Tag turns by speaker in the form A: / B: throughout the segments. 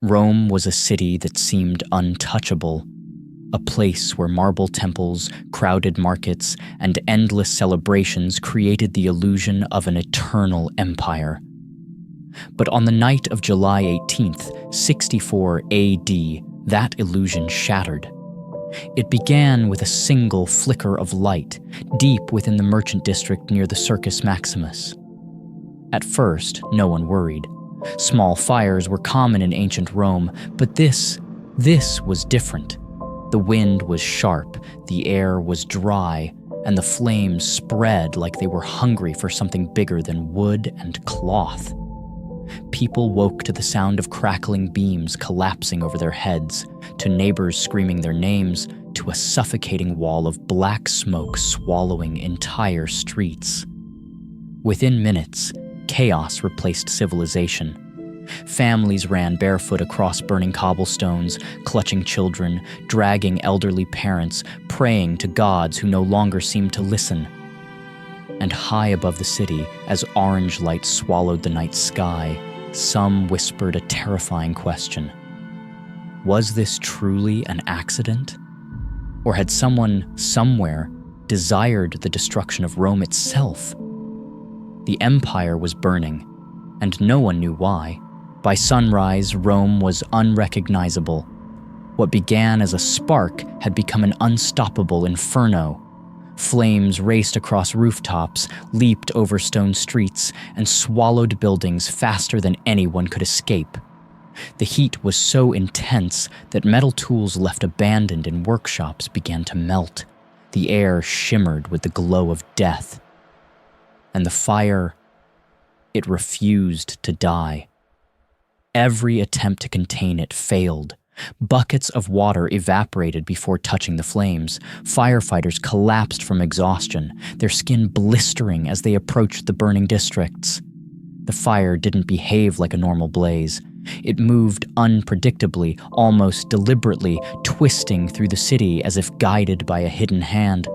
A: Rome was a city that seemed untouchable, a place where marble temples, crowded markets, and endless celebrations created the illusion of an eternal empire. But on the night of July 18th, 64 AD, that illusion shattered. It began with a single flicker of light, deep within the merchant district near the Circus Maximus. At first, no one worried. Small fires were common in ancient Rome, but this was different. The wind was sharp, the air was dry, and the flames spread like they were hungry for something bigger than wood and cloth. People woke to the sound of crackling beams collapsing over their heads, to neighbors screaming their names, to a suffocating wall of black smoke swallowing entire streets. Within minutes, chaos replaced civilization. Families ran barefoot across burning cobblestones, clutching children, dragging elderly parents, praying to gods who no longer seemed to listen. And high above the city, as orange light swallowed the night sky, some whispered a terrifying question. Was this truly an accident? Or had someone, somewhere, desired the destruction of Rome itself? The empire was burning, and no one knew why. By sunrise, Rome was unrecognizable. What began as a spark had become an unstoppable inferno. Flames raced across rooftops, leaped over stone streets, and swallowed buildings faster than anyone could escape. The heat was so intense that metal tools left abandoned in workshops began to melt. The air shimmered with the glow of death. And the fire, it refused to die. Every attempt to contain it failed. Buckets of water evaporated before touching the flames. Firefighters collapsed from exhaustion, their skin blistering as they approached the burning districts. The fire didn't behave like a normal blaze. It moved unpredictably, almost deliberately, twisting through the city as if guided by a hidden hand.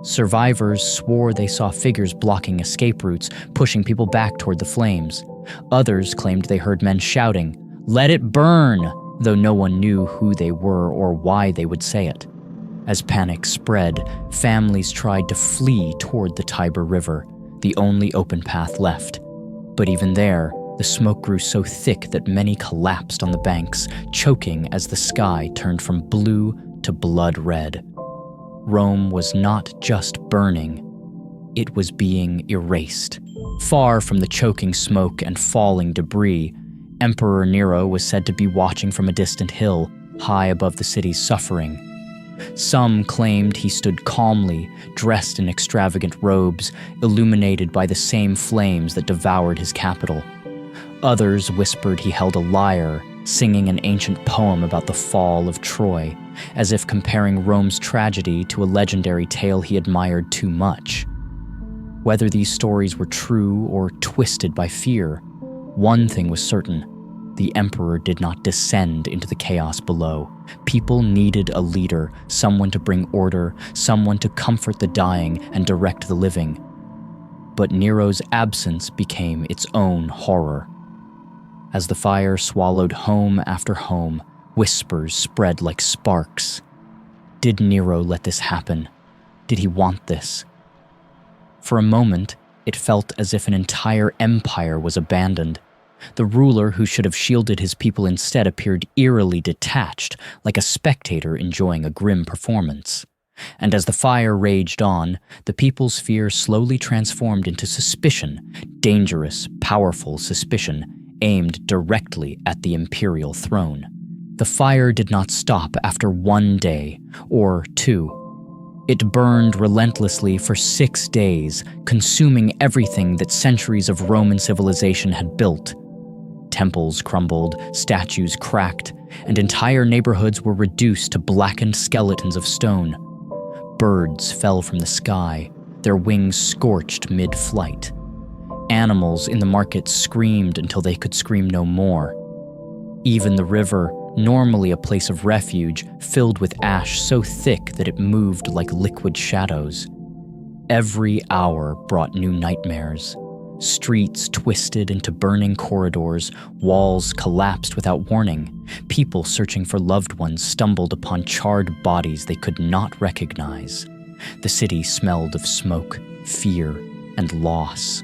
A: Survivors swore they saw figures blocking escape routes, pushing people back toward the flames. Others claimed they heard men shouting, "Let it burn!" though no one knew who they were or why they would say it. As panic spread, families tried to flee toward the Tiber River, the only open path left. But even there, the smoke grew so thick that many collapsed on the banks, choking as the sky turned from blue to blood red. Rome was not just burning, it was being erased. Far from the choking smoke and falling debris, Emperor Nero was said to be watching from a distant hill, high above the city's suffering. Some claimed he stood calmly, dressed in extravagant robes, illuminated by the same flames that devoured his capital. Others whispered he held a lyre, singing an ancient poem about the fall of Troy, as if comparing Rome's tragedy to a legendary tale he admired too much. Whether these stories were true or twisted by fear, one thing was certain: the emperor did not descend into the chaos below. People needed a leader, someone to bring order, someone to comfort the dying and direct the living. But Nero's absence became its own horror. As the fire swallowed home after home, whispers spread like sparks. Did Nero let this happen? Did he want this? For a moment, it felt as if an entire empire was abandoned. The ruler who should have shielded his people instead appeared eerily detached, like a spectator enjoying a grim performance. And as the fire raged on, the people's fear slowly transformed into suspicion, dangerous, powerful suspicion, aimed directly at the imperial throne. The fire did not stop after 1 day, or 2. It burned relentlessly for 6 days, consuming everything that centuries of Roman civilization had built. Temples crumbled, statues cracked, and entire neighborhoods were reduced to blackened skeletons of stone. Birds fell from the sky, their wings scorched mid-flight. Animals in the market screamed until they could scream no more. Even the river, normally a place of refuge, filled with ash so thick that it moved like liquid shadows. Every hour brought new nightmares. Streets twisted into burning corridors, walls collapsed without warning. People searching for loved ones stumbled upon charred bodies they could not recognize. The city smelled of smoke, fear, and loss.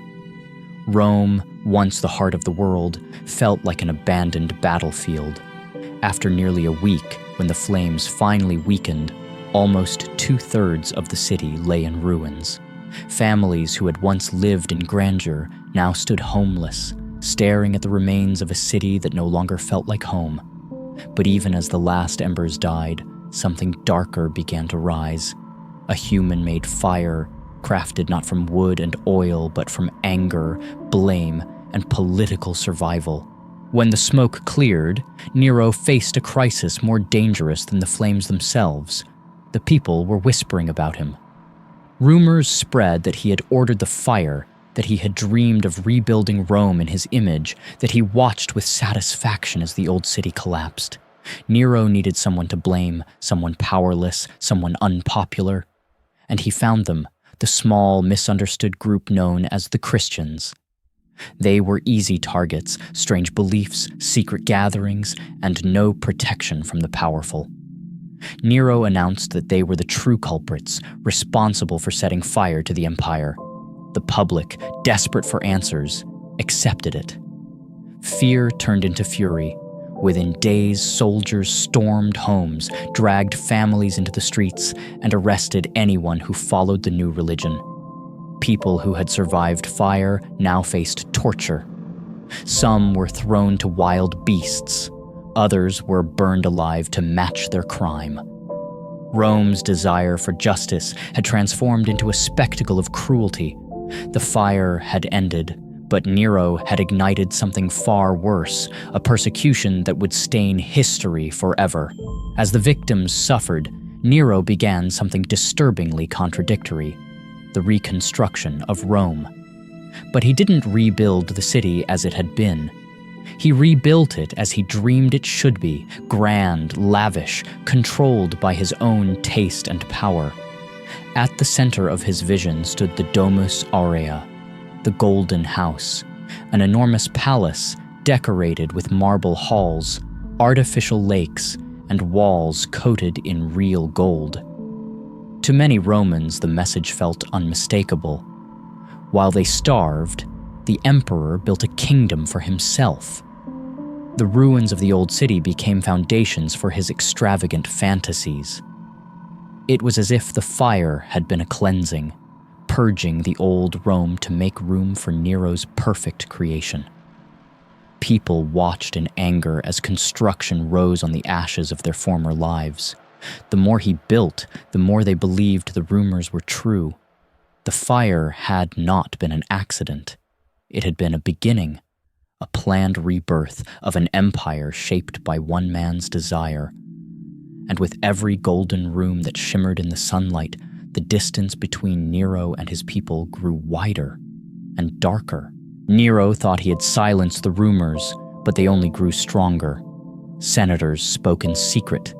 A: Rome, once the heart of the world, felt like an abandoned battlefield. After nearly a week, when the flames finally weakened, almost 2/3 of the city lay in ruins. Families who had once lived in grandeur now stood homeless, staring at the remains of a city that no longer felt like home. But even as the last embers died, something darker began to rise. A human-made fire, crafted not from wood and oil, but from anger, blame, and political survival. When the smoke cleared, Nero faced a crisis more dangerous than the flames themselves. The people were whispering about him. Rumors spread that he had ordered the fire, that he had dreamed of rebuilding Rome in his image, that he watched with satisfaction as the old city collapsed. Nero needed someone to blame, someone powerless, someone unpopular. And he found them, the small, misunderstood group known as the Christians. They were easy targets, strange beliefs, secret gatherings, and no protection from the powerful. Nero announced that they were the true culprits, responsible for setting fire to the empire. The public, desperate for answers, accepted it. Fear turned into fury. Within days, soldiers stormed homes, dragged families into the streets, and arrested anyone who followed the new religion. People who had survived fire now faced torture. Some were thrown to wild beasts. Others were burned alive to match their crime. Rome's desire for justice had transformed into a spectacle of cruelty. The fire had ended, but Nero had ignited something far worse, a persecution that would stain history forever. As the victims suffered, Nero began something disturbingly contradictory: the reconstruction of Rome. But he didn't rebuild the city as it had been. He rebuilt it as he dreamed it should be, grand, lavish, controlled by his own taste and power. At the center of his vision stood the Domus Aurea, the Golden House, an enormous palace decorated with marble halls, artificial lakes, and walls coated in real gold. To many Romans, the message felt unmistakable. While they starved, the emperor built a kingdom for himself. The ruins of the old city became foundations for his extravagant fantasies. It was as if the fire had been a cleansing, purging the old Rome to make room for Nero's perfect creation. People watched in anger as construction rose on the ashes of their former lives. The more he built, the more they believed the rumors were true. The fire had not been an accident. It had been a beginning, a planned rebirth of an empire shaped by one man's desire. And with every golden room that shimmered in the sunlight, the distance between Nero and his people grew wider and darker. Nero thought he had silenced the rumors, but they only grew stronger. Senators spoke in secret.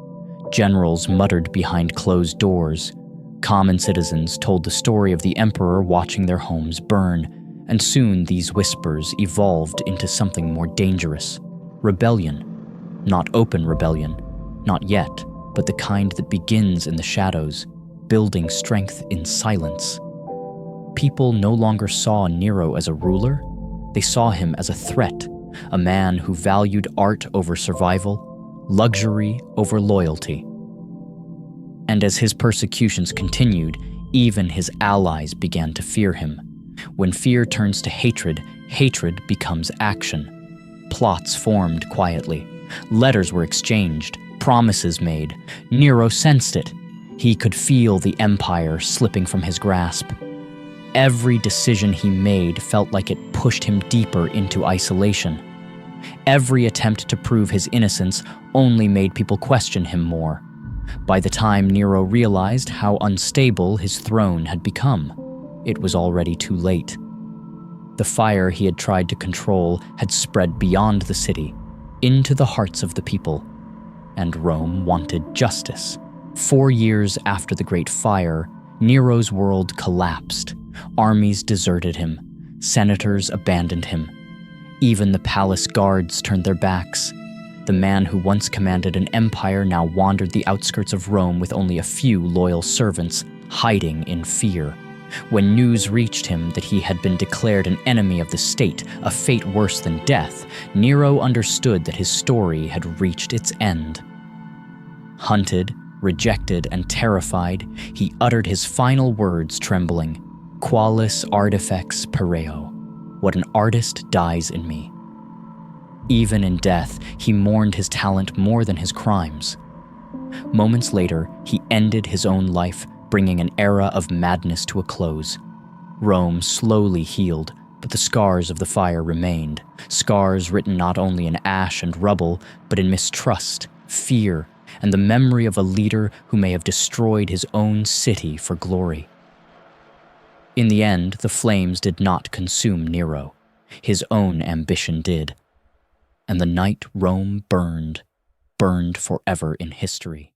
A: Generals muttered behind closed doors. Common citizens told the story of the emperor watching their homes burn, and soon these whispers evolved into something more dangerous: rebellion. Not open rebellion, not yet, but the kind that begins in the shadows, building strength in silence. People no longer saw Nero as a ruler. They saw him as a threat, a man who valued art over survival, luxury over loyalty. And as his persecutions continued, even his allies began to fear him. When fear turns to hatred, hatred becomes action. Plots formed quietly. Letters were exchanged, promises made. Nero sensed it. He could feel the empire slipping from his grasp. Every decision he made felt like it pushed him deeper into isolation. Every attempt to prove his innocence only made people question him more. By the time Nero realized how unstable his throne had become, it was already too late. The fire he had tried to control had spread beyond the city, into the hearts of the people, and Rome wanted justice. 4 years after the Great Fire, Nero's world collapsed. Armies deserted him. Senators abandoned him. Even the palace guards turned their backs. The man who once commanded an empire now wandered the outskirts of Rome with only a few loyal servants, hiding in fear. When news reached him that he had been declared an enemy of the state, a fate worse than death, Nero understood that his story had reached its end. Hunted, rejected, and terrified, he uttered his final words trembling, "Qualis artifex pareo, what an artist dies in me." Even in death, he mourned his talent more than his crimes. Moments later, he ended his own life, bringing an era of madness to a close. Rome slowly healed, but the scars of the fire remained, scars written not only in ash and rubble, but in mistrust, fear, and the memory of a leader who may have destroyed his own city for glory. In the end, the flames did not consume Nero. His own ambition did. And the night Rome burned forever in history.